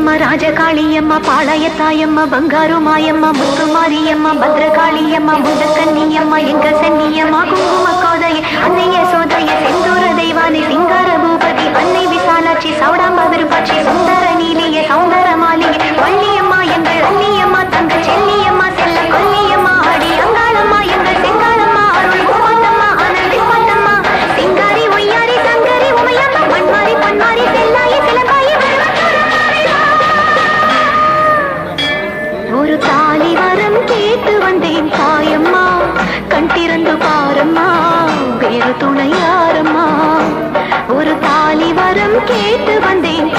பெரியம்மா ராஜகாளியம்மா பாளையத்தாயம்மா பங்காரு மாயம்மா முத்துமாரியம்மா பத்ரகாளியம்மா முண்டக்கன்னியம்மா எங்க சென்னியம்மா குங்கும கோதைய அன்னைய சோதைய செந்தூர தெய்வானை சிங்கார பூபதி அன்னை விசாலாட்சி சௌடாம்பா விருப்பாட்சி சுந்தர நீலிய சௌந்தர மாளிகை வள்ளியம்மா எங்கள் அன்னியம்மா தங்க செல்லியம்மா செல்ல கொல்லியம்மா அடி அங்காளம்மா எங்கள் செங்காளம்மா அருள் பூமாத்தம்மா ஆனந்தி பாத்தம்மா சிங்காரி ஒய்யாரி சங்கரி உமையம்மா மண்மாரி பன்மாரி செல்லாயி சிலம்பாயி ஒரு தாலி வரம் கேட்டு வந்தேன் தாயம்மா கண் திறந்து பாரம்மா வேறு துணையாரம்மா ஒரு தாலி வரம் கேட்டு வந்தேன்